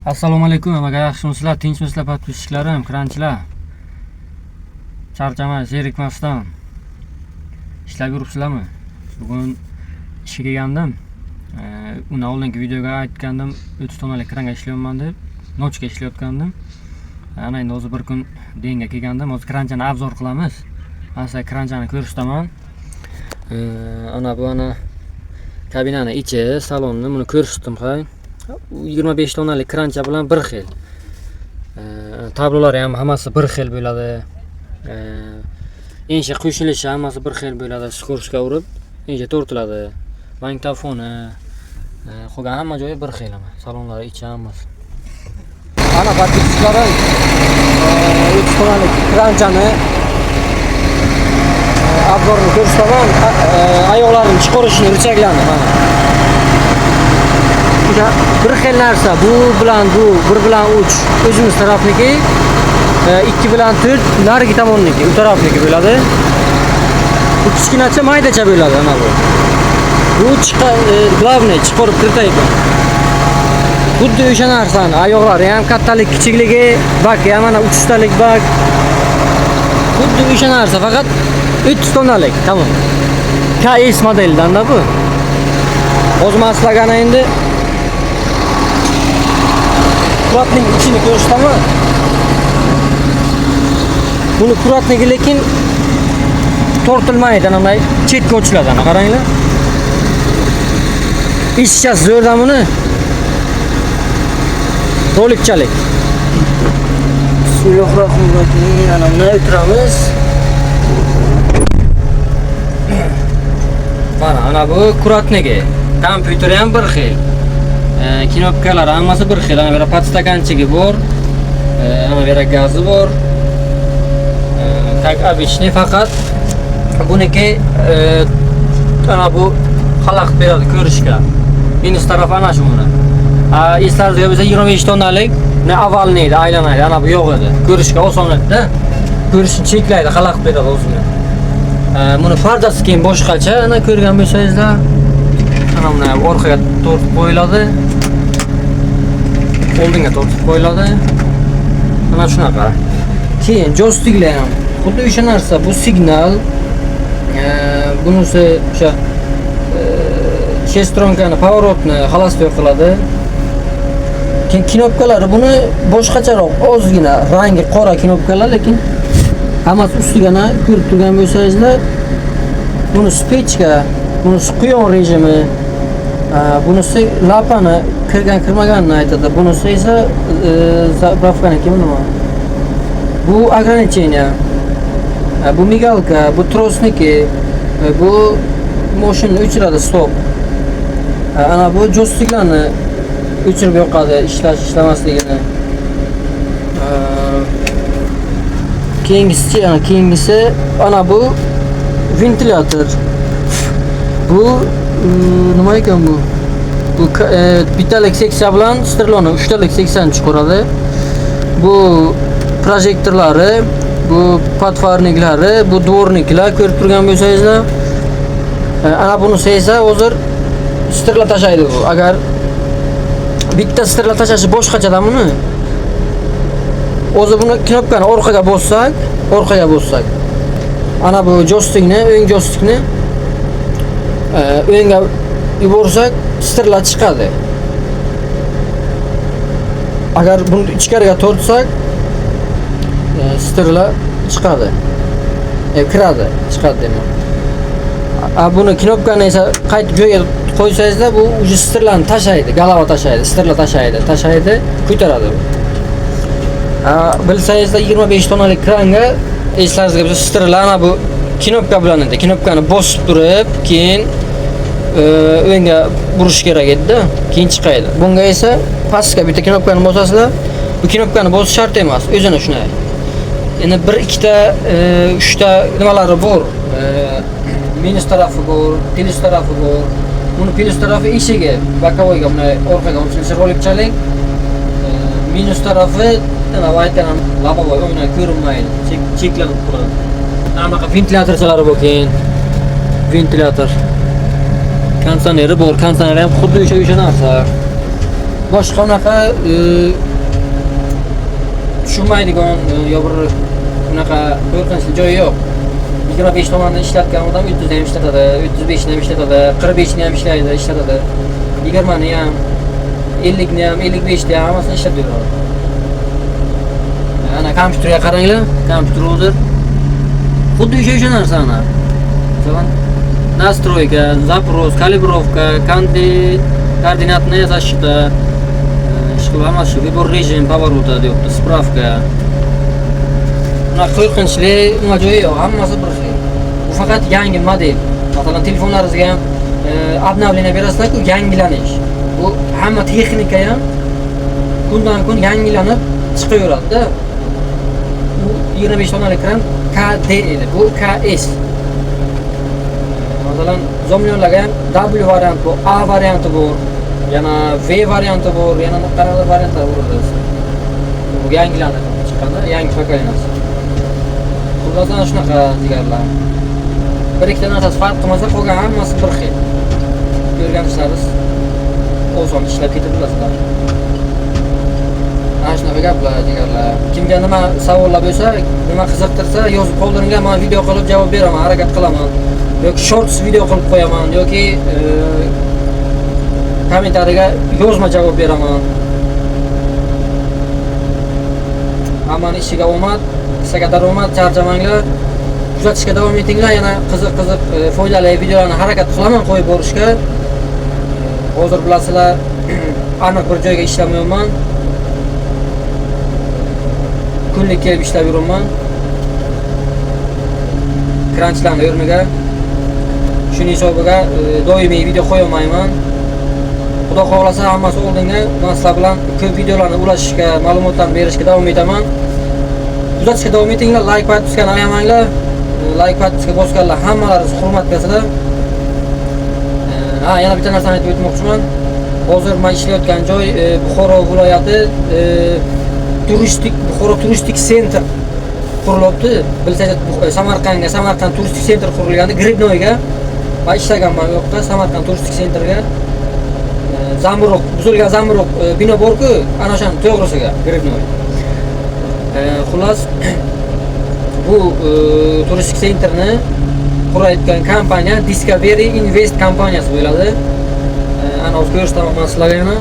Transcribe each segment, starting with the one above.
Assalomu alaykum, hammaga yaxshimisizlar, tinchmisizlar podpischiklarim, kranchilar. Charchaman, zerikmasdan ishlab yuribsizlarmi? Bugun ishga kelgandim. Undan oldingi videoga aytgandim, 30 tonnalik kranga ishlayapman deb, nochga ishlayotgandim. Ana endi hozir bir kun denga kelgandim. Hozir kranchani obzor qilamiz. Mana kranchani ko'rsataman. Ana bu kabinani ichi, salonni buni ko'rsatdim, hay. 25 tonnalik krancha bilan bir xil. Tablolari ham hammasi bir xil bo'ladi. Encha qo'shilishi hammasi bir xil bo'ladi. Skorshga urib, encha tortiladi. Magnitofoni, qolgan hamma joyi bir xil ham. Salonlari ichi hammasi. Ana podpischiklarim, 3 tonnalik kranchani obzorini ko'rsataman. Oyoqlarini chiqarishni richaglarni mana. Bir xil narsa, bu bilan bu, 1 bilan 3 o'zimiz tarafniki, 2 bilan 4 narigi tomonniki, u tarafniki bo'ladi. Bu kichkinacha maydacha bo'ladi ana bu. Bu glavniy chiqarib kiritaydi. Xuddi o'sha narsani, oyoqlari ham kattalik, kichikligi, bak ham mana 3 talik bak. Xuddi o'sha narsa, faqat 30 tonnalik, tamom. KS modelidan-da bu. Hozir men sizlarga endi kuratning ichini ko'rsataman. Buni kuratniki lekin tortilmaydi, ana chetga ochiladi, ana qaranglar. Ishchasi zo'rdan buni. Rolikchalik. Bismillahirrohmanirrohim. Ana buni o'tiramiz. Mana bu kuratniki. Kompyuteri ham bir xil. Knopkalar hammasi bir xil. Ana bu yerda podstakanchigi bor. Ana bu yerda gazi bor. Tak обычный faqat buniki ana bu xalaqit beradi ko'rishga. Minus taraf ana shu buni. Eslaringizga bo'lsa 25 tonnalik ne avalniydi, aylanadi. Ana bu yo'q edi. Ko'rishga oson edi-da. Ko'rishni cheklaydi, xalaqit beradi o'zini. Buni fardasi keyin boshqacha. Ana ko'rgan bo'lsangizlar, ana buni orqaga tortib qo'yiladi. Oldinga tortib qo'yiladi. Mana shunaqa. Keyin joystiklar ham xuddi o'sha narsa. Bu signal. Bunisi o'sha shestronkani, pavorotni xaloslik qiladi. Keyin knopkalari buni boshqacharoq, ozgina rangi qora knopkalar, lekin hammasi ustiga ko'rib turgan bo'lsangizlar, buni spechka, bunisi quyon rejimi, bunisi lapani kirgan-kirmaganini aytadi. Bunisi esa zapravkaniki nima? Bu ограничение. Bu migalka, bu trosniki, bu mashinani o'chiradi, stop. Ana bu joystiklarni o'chirib yoqadi, ishlamasligini. Keyingisi ana bu ventilyator. Bu nima ekan bu? Bu bittalik seksiya bilan streloni 3 talik seksiyani chiqaradi. Bu projektorlari, bu podfarniklari, bu dvorniklar ko'rib turgan bo'lsangizlar. Ana bunisi esa hozir strela tashlaydi bu. Agar bitta strela tashlashi boshqachada buni. O'zi buni knopkani orqaga bossak, ana bu joystikni, o'ng joystikni o'ngga yuborsak, strela chiqadi. Agar buni ichkariga tortsak, strela chiqadi. Chiqadi demak. Buni knopkani esa qaytib joyiga qo'ysangizlar, bu o'sha strelani tashlaydi, galava tashlaydi, strela tashlaydi, ko'taradi. Bilsangizlar 25 tonnalik kranga eslaringizga bo'lsa strela ana bu knopka bilan edi. Knopkani bosib turib, keyin o'ngga burish kerak edi-da, keyin chiqadi. Bunga esa pastga bitta knopkani bosasizlar, bu knopkani bosish shart emas, o'zini shunday. Endi 1-2 ta 3 ta nimalari bor. Minus tarafi bor, plus tarafi bor. Buni plus tarafi eshigi, bokovoyga buni orqaga o'tishni rolikchalik. Minus tarafi ana aytgan labovoy o'yna ko'rinmaydi, cheklanib turadi. Anaqa ventilyatorchalari bor, keyin ventilyator. Konditsioneri bor, konditsioner ham xuddi o'sha narsa. boshqa unaqa tushunmaydigan yo bir unaqa qo'rqinchli joyi yo'q. 25 tomonda ishlatgan odam 30 da ham ishlatadi, 35 ni ham ishlatadi, 45 ni ham ishlaydi, ishlatadi. 20 ni ham, 50 ni ham, 55 ni ham hammasini ishlatib beradi. Ana kompyuterga qaranglar, kompyuter hozir xuddi o'sha narsani. Masalan, настройка, запрос, калибровка, координатные защита, выбор режим поворота deyapti, spravka. Ular qo'rqinchli, nima joyi yo'q, hammasi bir xil. Bu faqat yangi model. Masalan, telefonlaringizga ham обновление berasizlar-ku, yangilanish. Bu hamma texnika ham kundan-kun yangilanib chiqaveradi-da. Bu 25 tomon ekran KD edi, bu KS. Masalan, Zomlionlarga ham W varianti bor, A varianti bor, yana V varianti bor, yana qanaqa variantlar bor. Bu yangilanib chiqqanda, yangi pokoleniyasi. Xullas shunaqa deganlar. Bir ikkita narsasi farq qilmasa, qolgan hammasi bir xil. Ko'rgan ishlaringiz oson ishlab ketib bilasizlar. Ana shunaqa gaplar deganlar. Kimga nima savollar bo'lsa, nima qiziqtirsa, yozib qoldiringlar, men video qilib javob beraman, harakat qilaman. Yoki shorts video qilib qo'yaman, yoki kommentariyaga yozma javob beraman. Hammani ishiga omad, qissaga daromad, charchamanglar. Kuzatishga davom etinglar, yana qiziq foydali videolarni harakat qilaman qo'yib borishga. Hozir bilasizlar, aniq bir joyga ishlamayman. Kunlik kelib ishlab yuraman. Crunchlarning o'rniga. Shuning hisobiga doimiy video qo'yolmayman. Xudo xohlasa hammasi oldinga men sizlar bilan ko'p videolarni ulashishga, ma'lumotlarni berishga davom etaman. Kuzatishga davom etinglar, like bosishni ayamanglar. Like bosishga bosganlar hammalaringiz hurmat qilasizlar. Yana bitta narsani aytib o'tmoqchiman. Hozir men ishlayotgan joy Buxoro viloyati Buxoro turistik sentr qurilyapti. Bilsangiz Samarqand turistik sentr qurilganda Gribnoyga men ishlaganman u yoqda, Samarqand turistik sentrga. Zamburug', buzilgan zamburug' bino bor-ku, ana o'shaning to'g'risiga Gribnoy. Xullas bu turistik sentrni qurayotgan kompaniya Discovery Invest kompaniyasi bo'ladi. Ana o'z ko'rsataman men sizlarga yana.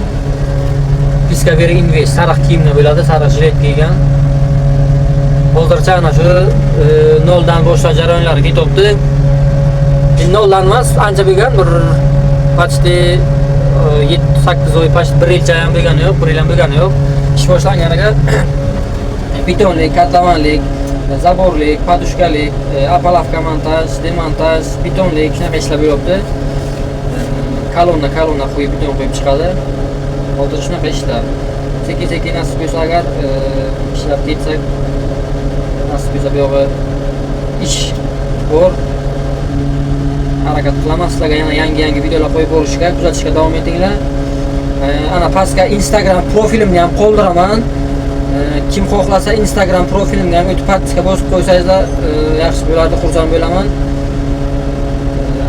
Discovery Invest sariq kiyimda bo'ladi, sariq jilet kiygan. Hozircha ana shu noldan boshlash jarayonlari ketyapti. Noldan emas, ancha bo'lgan, bir почти 7-8 oy, почти 1 yilcha ham bo'lgani yo'q, 1 yil ham bo'lgani yo'q. Ish boshlanganiga betonlik, katlamanlik, zaborlik, podushkalik, apalavka montaj, demontaj, betonlik shunaqa ishlar bo'lyapti. Kolonna qo'yib beton qo'yib chiqadi. Hozir shunaqa ishlar. Sekin-sekin nasib bo'lsa agar ishlab ketsak, nasib bo'lsa bu yo'g'i ish bor. Harakat qilaman sizlarga yana yangi videolar qo'yib borishga, kuzatishga davom etinglar. Ana pastga Instagram profilimni ham qoldiraman. Kim xohlasa Instagram profilimga ham o'tib pastga bosib qo'ysangizlar yaxshi bo'lardi, xursand bo'laman.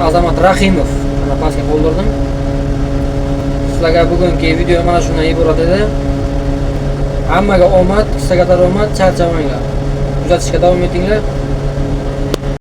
Azamat Rahimov ana pastga qoldirdim. Sizlarga bugungi video mana shundan iborat edi. Hammaga omad, qissaga daromad, charchamanglar. Kuzatishga davom etinglar.